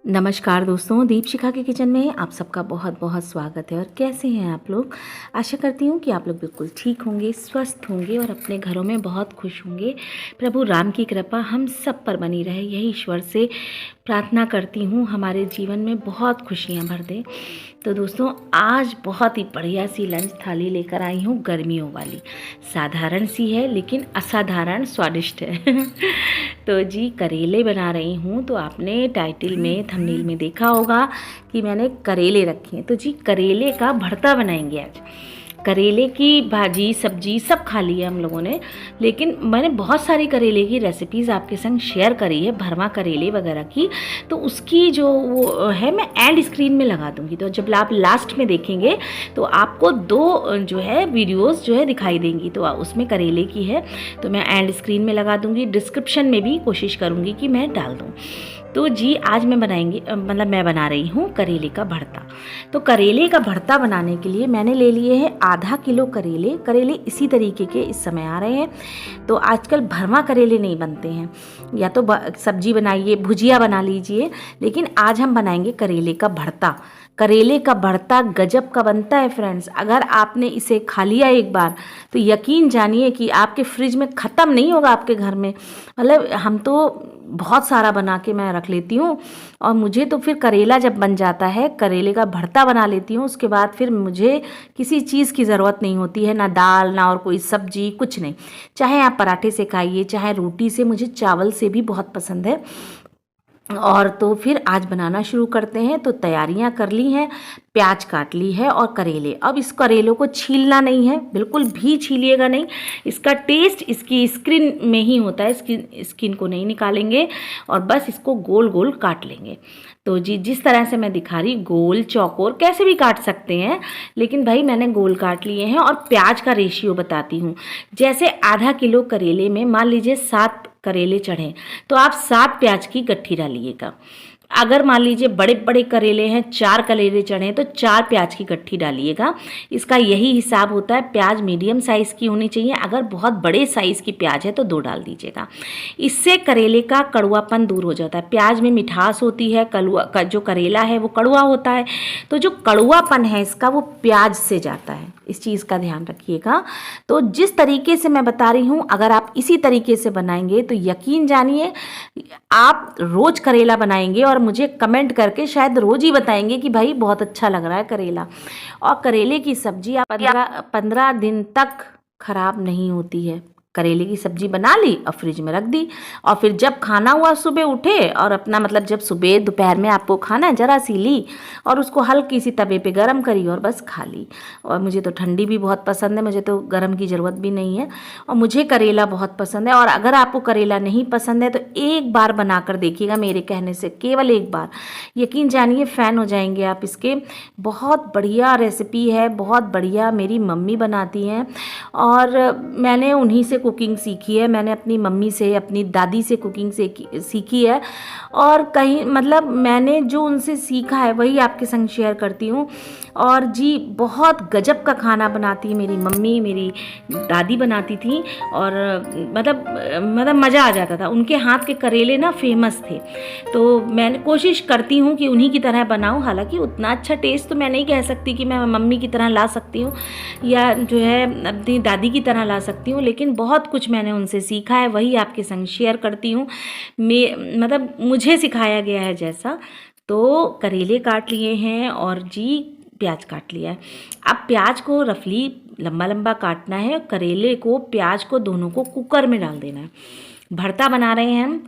नमस्कार दोस्तों, दीपशिखा के किचन में आप सबका बहुत बहुत स्वागत है। और कैसे हैं आप लोग? आशा करती हूँ कि आप लोग बिल्कुल ठीक होंगे, स्वस्थ होंगे और अपने घरों में बहुत खुश होंगे। प्रभु राम की कृपा हम सब पर बनी रहे, यही ईश्वर से प्रार्थना करती हूँ हमारे जीवन में बहुत खुशियाँ भर दे। तो दोस्तों, आज बहुत ही बढ़िया सी लंच थाली लेकर आई हूँ, गर्मियों वाली। साधारण सी है लेकिन असाधारण स्वादिष्ट है। तो जी, करेले बना रही हूँ। तो आपने टाइटल में, थंबनेल में देखा होगा कि मैंने करेले रखे हैं। तो जी, करेले का भरता बनाएंगे आज। करेले की भाजी, सब्जी सब खा ली है हम लोगों ने, लेकिन मैंने बहुत सारी करेले की रेसिपीज़ आपके संग शेयर करी है, भरवा करेले वगैरह की। तो उसकी जो वो है, मैं एंड स्क्रीन में लगा दूंगी। तो जब आप लास्ट में देखेंगे तो आपको दो जो है वीडियोस जो है दिखाई देंगी। तो उसमें करेले की है, तो मैं एंड स्क्रीन में लगा दूंगी। डिस्क्रिप्शन में भी कोशिश करूंगी कि मैं डाल दूँ। तो जी, आज मैं मैं बना रही हूँ करेले का भरता। तो करेले का भरता बनाने के लिए मैंने ले लिए हैं आधा किलो करेले। करेले इसी तरीके के इस समय आ रहे हैं। तो आजकल भरवा करेले नहीं बनते हैं, या तो सब्जी बनाइए, भुजिया बना लीजिए, लेकिन आज हम बनाएंगे करेले का भरता। करेले का भरता गजब का बनता है फ्रेंड्स। अगर आपने इसे खा लिया एक बार तो यकीन जानिए कि आपके फ्रिज में ख़त्म नहीं होगा आपके घर में। मतलब हम तो बहुत सारा बना के मैं रख लेती हूँ, और मुझे तो फिर करेला जब बन जाता है, करेले का भरता बना लेती हूँ, उसके बाद फिर मुझे किसी चीज़ की ज़रूरत नहीं होती है, ना दाल ना और कोई सब्जी, कुछ नहीं। चाहे आप पराठे से खाइए, चाहे रोटी से, मुझे चावल से भी बहुत पसंद है। और तो फिर आज बनाना शुरू करते हैं। तो तैयारियां कर ली हैं, प्याज काट ली है और करेले। अब इस करेलों को छीलना नहीं है, बिल्कुल भी छीलिएगा नहीं। इसका टेस्ट इसकी स्किन में ही होता है, स्किन को नहीं निकालेंगे, और बस इसको गोल गोल काट लेंगे। तो जी, जिस तरह से मैं दिखा रही, गोल, चौकोर, कैसे भी काट सकते हैं, लेकिन भाई मैंने गोल काट लिए हैं। और प्याज का रेशियो बताती हूँ। जैसे आधा किलो करेले में मान लीजिए 7 करेले चढ़े, तो आप 7 प्याज की गट्ठी डालिएगा। अगर मान लीजिए बड़े बड़े करेले हैं, 4 करेले चढ़े, तो 4 प्याज की गट्ठी डालिएगा। इसका यही हिसाब होता है। प्याज मीडियम साइज़ की होनी चाहिए। अगर बहुत बड़े साइज़ की प्याज है तो 2 डाल दीजिएगा। इससे करेले का कड़वापन दूर हो जाता है। प्याज में मिठास होती है, जो करेला है वो कड़वा होता है, तो जो कड़वापन है इसका वो प्याज से जाता है। इस चीज़ का ध्यान रखिएगा। तो जिस तरीके से मैं बता रही हूँ, अगर आप इसी तरीके से बनाएंगे तो यकीन जानिए आप रोज़ करेला बनाएंगे और मुझे कमेंट करके शायद रोज़ ही बताएंगे कि भाई बहुत अच्छा लग रहा है करेला। और करेले की सब्जी आप 15 दिन तक खराब नहीं होती है। करेले की सब्जी बना ली और फ्रिज में रख दी, और फिर जब खाना हुआ सुबह उठे, और अपना मतलब जब सुबह दोपहर में आपको खाना है, जरा सी ली और उसको हल्की सी तवे पे गरम करी और बस खा ली। और मुझे तो ठंडी भी बहुत पसंद है, मुझे तो गरम की ज़रूरत भी नहीं है। और मुझे करेला बहुत पसंद है। और अगर आपको करेला नहीं पसंद है तो एक बार बनाकर देखिएगा मेरे कहने से, केवल एक बार। यकीन जानिए फ़ैन हो जाएंगे आप इसके। बहुत बढ़िया रेसिपी है, बहुत बढ़िया। मेरी मम्मी बनाती हैं और मैंने उन्हीं से कुकिंग सीखी है। मैंने अपनी मम्मी से, अपनी दादी से कुकिंग सीखी है। और कहीं मतलब मैंने जो उनसे सीखा है वही आपके संग शेयर करती हूँ। और जी, बहुत गजब का खाना बनाती है मेरी मम्मी, मेरी दादी बनाती थी। और मतलब मज़ा आ जाता था। उनके हाथ के करेले ना फेमस थे। तो मैंने कोशिश करती हूँ कि उन्हीं की तरह बनाऊँ। हालांकि उतना अच्छा टेस्ट तो मैं नहीं कह सकती कि मैं मम्मी की तरह ला सकती हूँ, या जो है अपनी दादी की तरह ला सकती हूँ, लेकिन बहुत कुछ मैंने उनसे सीखा है, वही आपके संग शेयर करती हूँ। मतलब मुझे सिखाया गया है जैसा। तो करेले काट लिए हैं और जी, प्याज काट लिया है। अब प्याज को रफली लंबा लंबा काटना है। करेले को, प्याज को, दोनों को कुकर में डाल देना है। भरता बना रहे हैं हम।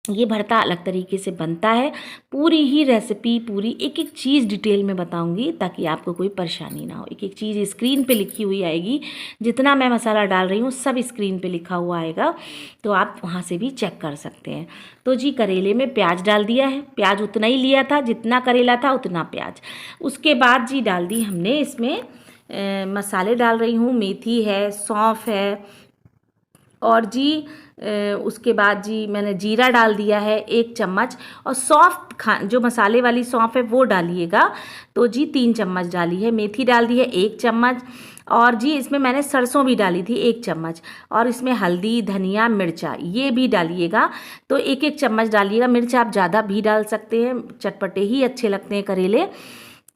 ये भरता अलग तरीके से बनता है। पूरी ही रेसिपी, पूरी एक एक चीज़ डिटेल में बताऊंगी ताकि आपको कोई परेशानी ना हो। एक एक चीज़ स्क्रीन पे लिखी हुई आएगी। जितना मैं मसाला डाल रही हूँ सब स्क्रीन पे लिखा हुआ आएगा, तो आप वहाँ से भी चेक कर सकते हैं। तो जी, करेले में प्याज डाल दिया है। प्याज उतना ही लिया था, जितना करेला था उतना प्याज। उसके बाद जी डाल दी हमने इसमें मसाले डाल रही हूँ। मेथी है, सौंफ है, और जी उसके बाद जी मैंने जीरा डाल दिया है 1 चम्मच, और सौंफ जो मसाले वाली सौंफ है वो डालिएगा, तो जी 3 चम्मच डाली है। मेथी डाल दी है 1 चम्मच, और जी इसमें मैंने सरसों भी डाली थी 1 चम्मच, और इसमें हल्दी, धनिया, मिर्चा ये भी डालिएगा, तो 1-1 चम्मच डालिएगा। मिर्च आप ज़्यादा भी डाल सकते हैं, चटपटे ही अच्छे लगते हैं करेले।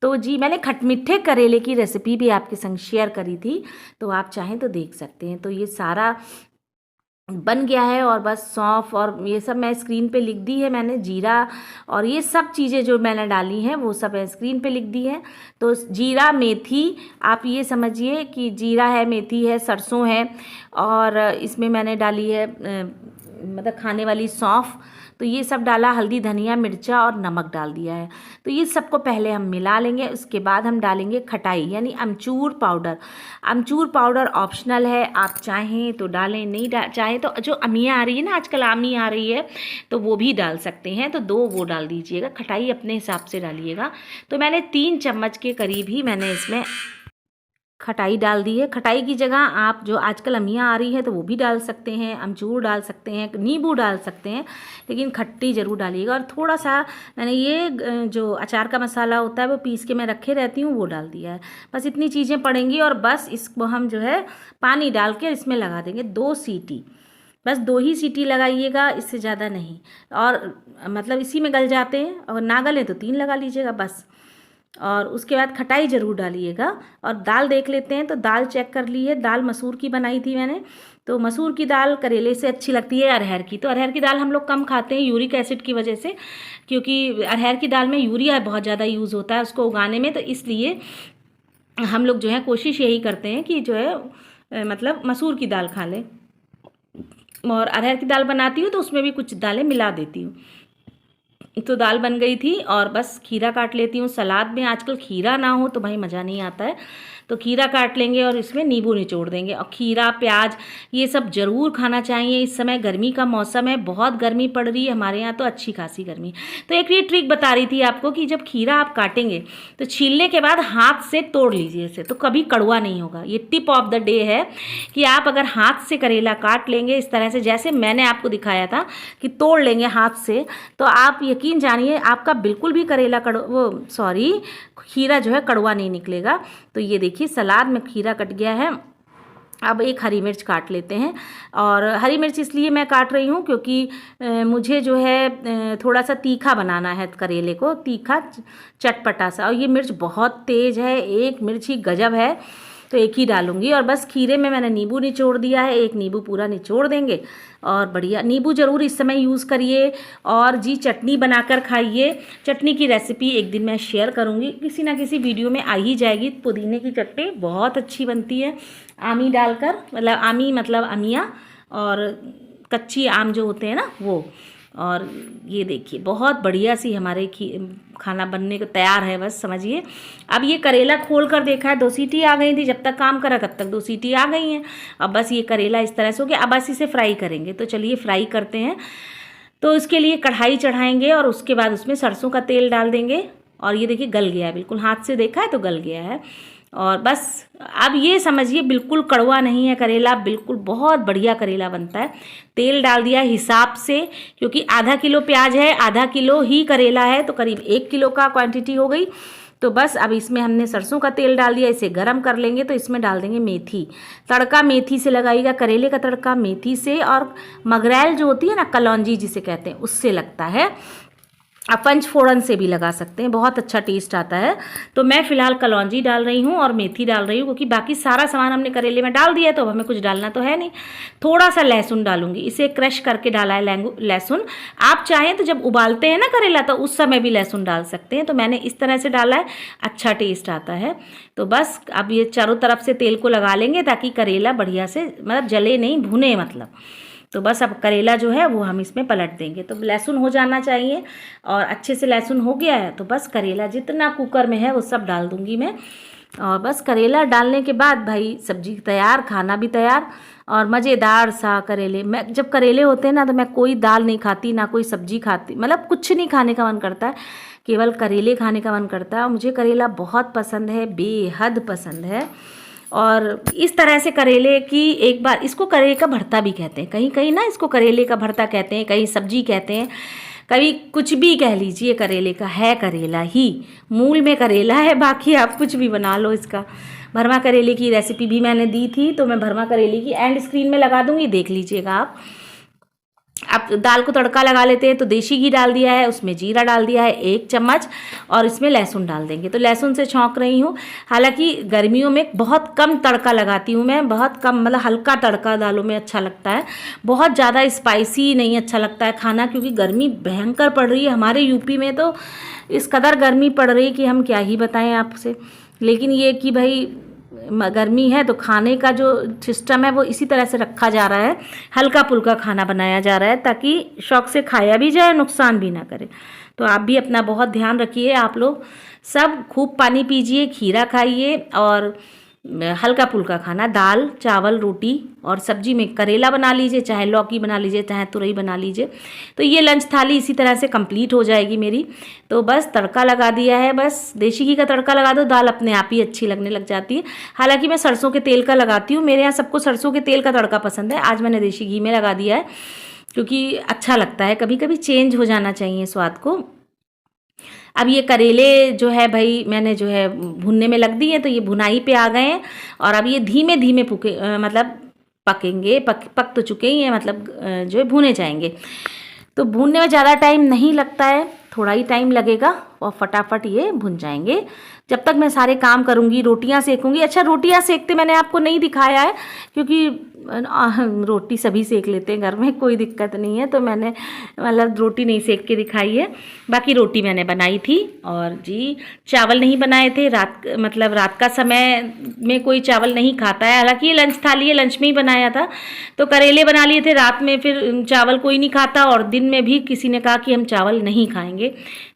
तो जी मैंने खटमिठे करेले की रेसिपी भी आपके संग शेयर करी थी, तो आप चाहें तो देख सकते हैं। तो ये सारा बन गया है, और बस सौंफ और ये सब मैं स्क्रीन पे लिख दी है मैंने, जीरा और ये सब चीज़ें जो मैंने डाली हैं वो सब स्क्रीन पे लिख दी है। तो जीरा, मेथी, आप ये समझिए कि जीरा है, मेथी है, सरसों है, और इसमें मैंने डाली है मतलब खाने वाली सौंफ, तो ये सब डाला, हल्दी, धनिया, मिर्चा और नमक डाल दिया है। तो ये सबको पहले हम मिला लेंगे, उसके बाद हम डालेंगे खटाई यानी अमचूर पाउडर। अमचूर पाउडर ऑप्शनल है, आप चाहें तो डालें, नहीं चाहें तो जो अमिया आ रही है ना आजकल, आमी आ रही है, तो वो भी डाल सकते हैं, तो 2 वो डाल दीजिएगा। खटाई अपने हिसाब से डालिएगा। तो मैंने 3 चम्मच के करीब ही मैंने इसमें खटाई डाल दी है। खटाई की जगह आप जो आजकल अमिया आ रही है तो वो भी डाल सकते हैं, अमचूर डाल सकते हैं, नींबू डाल सकते हैं, लेकिन खट्टी ज़रूर डालिएगा। और थोड़ा सा मैंने ये जो अचार का मसाला होता है वो पीस के मैं रखे रहती हूँ, वो डाल दिया है। बस इतनी चीज़ें पड़ेंगी, और बस इसको हम जो है पानी डाल के इसमें लगा देंगे 2 सीटी। बस 2 ही सीटी लगाइएगा, इससे ज़्यादा नहीं, और मतलब इसी में गल जाते हैं, और ना गले तो 3 लगा लीजिएगा बस। और उसके बाद खटाई ज़रूर डालिएगा। और दाल देख लेते हैं, तो दाल चेक कर ली है, दाल मसूर की बनाई थी मैंने। तो मसूर की दाल करेले से अच्छी लगती है अरहर की। तो अरहर की दाल हम लोग कम खाते हैं यूरिक एसिड की वजह से, क्योंकि अरहर की दाल में यूरिया बहुत ज़्यादा यूज़ होता है उसको उगाने में, तो इसलिए हम लोग जो है कोशिश यही करते हैं कि जो है मतलब मसूर की दाल खा लें। और अरहर की दाल बनाती हूँ तो उसमें भी कुछ दालें मिला देती हूँ। तो दाल बन गई थी, और बस खीरा काट लेती हूँ। सलाद में आजकल खीरा ना हो तो भाई मज़ा नहीं आता है, तो खीरा काट लेंगे और इसमें नींबू निचोड़ देंगे। और खीरा, प्याज ये सब ज़रूर खाना चाहिए। इस समय गर्मी का मौसम है, बहुत गर्मी पड़ रही है हमारे यहाँ, तो अच्छी खासी गर्मी। तो एक ये ट्रिक बता रही थी आपको कि जब खीरा आप काटेंगे तो छीलने के बाद हाथ से तोड़ लीजिए इसे, तो कभी कड़वा नहीं होगा। ये टिप ऑफ द डे है कि आप अगर हाथ से करेला काट लेंगे इस तरह से, जैसे मैंने आपको दिखाया था कि तोड़ लेंगे हाथ से, तो आप यकीन जानिए आपका बिल्कुल भी करेला खीरा जो है कड़वा नहीं निकलेगा। तो ये देखिए सलाद में खीरा कट गया है। अब एक हरी मिर्च काट लेते हैं, और हरी मिर्च इसलिए मैं काट रही हूँ क्योंकि मुझे जो है थोड़ा सा तीखा बनाना है करेले को, तीखा चटपटा सा। और ये मिर्च बहुत तेज़ है, एक मिर्च ही गजब है, तो एक ही डालूंगी। और बस खीरे में मैंने नींबू निचोड़ दिया है, एक नींबू पूरा निचोड़ देंगे, और बढ़िया नींबू ज़रूर इस समय यूज़ करिए। और जी चटनी बनाकर खाइए। चटनी की रेसिपी एक दिन मैं शेयर करूँगी, किसी ना किसी वीडियो में आ ही जाएगी। पुदीने की चटनी बहुत अच्छी बनती है आमी डालकर, मतलब आमी मतलब अमिया, और कच्ची आम जो होते हैं ना वो। और ये देखिए बहुत बढ़िया सी हमारे खाना बनने को तैयार है, बस समझिए। अब ये करेला खोल कर देखा है, 2 सीटी आ गई थी, जब तक काम करा तब तक 2 सीटी आ गई हैं। अब बस ये करेला इस तरह से हो गया, अब बस इसे फ्राई करेंगे। तो चलिए फ्राई करते हैं। तो इसके लिए कढ़ाई चढ़ाएंगे, और उसके बाद उसमें सरसों का तेल डाल देंगे। और ये देखिए गल गया है बिल्कुल, हाथ से देखा है तो गल गया है। और बस अब ये समझिए बिल्कुल कड़वा नहीं है करेला, बिल्कुल बहुत बढ़िया करेला बनता है। तेल डाल दिया हिसाब से, क्योंकि आधा किलो प्याज है, आधा किलो ही करेला है, तो करीब 1 किलो का क्वांटिटी हो गई। तो बस अब इसमें हमने सरसों का तेल डाल दिया, इसे गरम कर लेंगे। तो इसमें डाल देंगे मेथी, तड़का मेथी से लगाइएगा। करेले का तड़का मेथी से, और मगरैल जो होती है ना, कलौंजी जिसे कहते हैं, उससे लगता है। आप पंचफोड़न से भी लगा सकते हैं, बहुत अच्छा टेस्ट आता है। तो मैं फ़िलहाल कलौंजी डाल रही हूँ और मेथी डाल रही हूँ, क्योंकि बाकी सारा सामान हमने करेले में डाल दिया है, तो अब हमें कुछ डालना तो है नहीं। थोड़ा सा लहसुन डालूंगी, इसे क्रश करके डाला है लहसुन। आप चाहें तो जब उबालते हैं ना करेला, तो उस समय भी लहसुन डाल सकते हैं, तो मैंने इस तरह से डाला है, अच्छा टेस्ट आता है। तो बस अब ये चारों तरफ से तेल को लगा लेंगे, ताकि करेला बढ़िया से मतलब जले नहीं, भुने मतलब। तो बस अब करेला जो है वो हम इसमें पलट देंगे। तो लहसुन हो जाना चाहिए, और अच्छे से लहसुन हो गया है। तो बस करेला जितना कुकर में है वो सब डाल दूंगी मैं। और बस करेला डालने के बाद भाई सब्जी तैयार, खाना भी तैयार, और मज़ेदार सा करेले। मैं जब करेले होते हैं ना, तो मैं कोई दाल नहीं खाती, ना कोई सब्जी खाती, मतलब कुछ नहीं खाने का मन करता है, केवल करेले खाने का मन करता है। और मुझे करेला बहुत पसंद है, बेहद पसंद है। और इस तरह से करेले की एक बार, इसको करेले का भरता भी कहते हैं, कहीं कहीं ना इसको करेले का भरता कहते हैं, कहीं सब्जी कहते हैं, कभी कुछ भी कह लीजिए। करेले का है करेला ही, मूल में करेला है, बाकी आप कुछ भी बना लो इसका। भरमा करेले की रेसिपी भी मैंने दी थी, तो मैं भरमा करेले की एंड स्क्रीन में लगा दूंगी, देख लीजिएगा आप। आप दाल को तड़का लगा लेते हैं, तो देसी घी डाल दिया है, उसमें जीरा डाल दिया है 1 चम्मच, और इसमें लहसुन डाल देंगे। तो लहसुन से छौंक रही हूँ। हालांकि गर्मियों में बहुत कम तड़का लगाती हूँ मैं, बहुत कम, मतलब हल्का तड़का दालों में अच्छा लगता है, बहुत ज़्यादा स्पाइसी नहीं अच्छा लगता है खाना, क्योंकि गर्मी भयंकर पड़ रही है हमारे यूपी में। तो इस कदर गर्मी पड़ रही है कि हम क्या ही बताएं आपसे। लेकिन ये कि भाई गर्मी है तो खाने का जो सिस्टम है वो इसी तरह से रखा जा रहा है, हल्का फुल्का खाना बनाया जा रहा है, ताकि शौक से खाया भी जाए, नुकसान भी ना करे। तो आप भी अपना बहुत ध्यान रखिए। आप लोग सब खूब पानी पीजिए, खीरा खाइए, और हल्का फुल्का खाना, दाल चावल रोटी और सब्जी में करेला बना लीजिए, चाहे लौकी बना लीजिए, चाहे तुरई बना लीजिए। तो ये लंच थाली इसी तरह से कंप्लीट हो जाएगी मेरी। तो बस तड़का लगा दिया है, बस देसी घी का तड़का लगा दो, दाल अपने आप ही अच्छी लगने लग जाती है। हालांकि मैं सरसों के तेल का लगाती हूँ, मेरे यहाँ सबको सरसों के तेल का तड़का पसंद है। आज मैंने देसी घी में लगा दिया है, क्योंकि अच्छा लगता है, कभी कभी चेंज हो जाना चाहिए स्वाद को। अब ये करेले जो है भाई मैंने जो है भुनने में लग दिए, तो ये भुनाई पे आ गए हैं, और अब ये धीमे धीमे मतलब पकेंगे, पक तो चुके ही हैं, मतलब जो है भुने जाएंगे। तो भूनने में ज़्यादा टाइम नहीं लगता है, थोड़ा ही टाइम लगेगा और फटाफट ये भुन जाएंगे। जब तक मैं सारे काम करूँगी, रोटियाँ सेकूँगी। अच्छा, रोटियाँ सेकते मैंने आपको नहीं दिखाया है, क्योंकि रोटी सभी सेक लेते हैं घर में, कोई दिक्कत नहीं है, तो मैंने मतलब रोटी नहीं सेक के दिखाई है। बाकी रोटी मैंने बनाई थी, और जी चावल नहीं बनाए थे। मतलब रात का समय में कोई चावल नहीं खाता है, हालांकि ये लंच थाली है, लंच में ही बनाया था। तो करेले बना लिए थे रात में, फिर चावल कोई नहीं खाता, और दिन में भी किसी ने कहा कि हम चावल नहीं खाएंगे,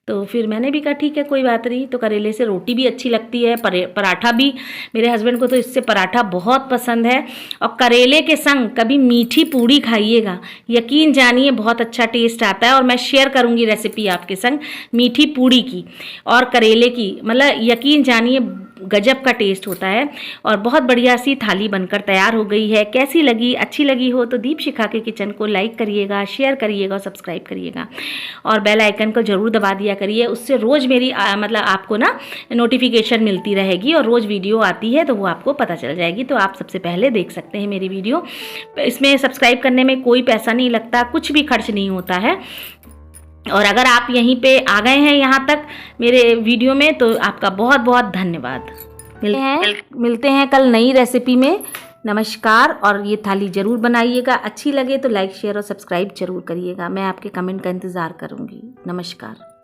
तो फिर मैंने भी कहा ठीक है कोई बात नहीं। तो करेले से रोटी भी अच्छी लगती है, पराठा भी, मेरे हस्बैंड को तो इससे पराठा बहुत पसंद है। और करेले के संग कभी मीठी पूड़ी खाइएगा, यकीन जानिए बहुत अच्छा टेस्ट आता है। और मैं शेयर करूंगी रेसिपी आपके संग मीठी पूड़ी की और करेले की, मतलब यकीन जानिए गजब का टेस्ट होता है। और बहुत बढ़िया सी थाली बनकर तैयार हो गई है। कैसी लगी, अच्छी लगी हो तो दीपशिखा के किचन को लाइक करिएगा, शेयर करिएगा और सब्सक्राइब करिएगा, और बेल आइकन को ज़रूर दबा दिया करिए। उससे रोज़ मेरी मतलब आपको ना नोटिफिकेशन मिलती रहेगी, और रोज़ वीडियो आती है तो वो आपको पता चल जाएगी, तो आप सबसे पहले देख सकते हैं मेरी वीडियो। इसमें सब्सक्राइब करने में कोई पैसा नहीं लगता, कुछ भी खर्च नहीं होता है। और अगर आप यहीं पे आ गए हैं यहाँ तक मेरे वीडियो में, तो आपका बहुत बहुत धन्यवाद। मिलते हैं कल नई रेसिपी में। नमस्कार। और ये थाली ज़रूर बनाइएगा, अच्छी लगे तो लाइक शेयर और सब्सक्राइब जरूर करिएगा। मैं आपके कमेंट का इंतज़ार करूँगी। नमस्कार।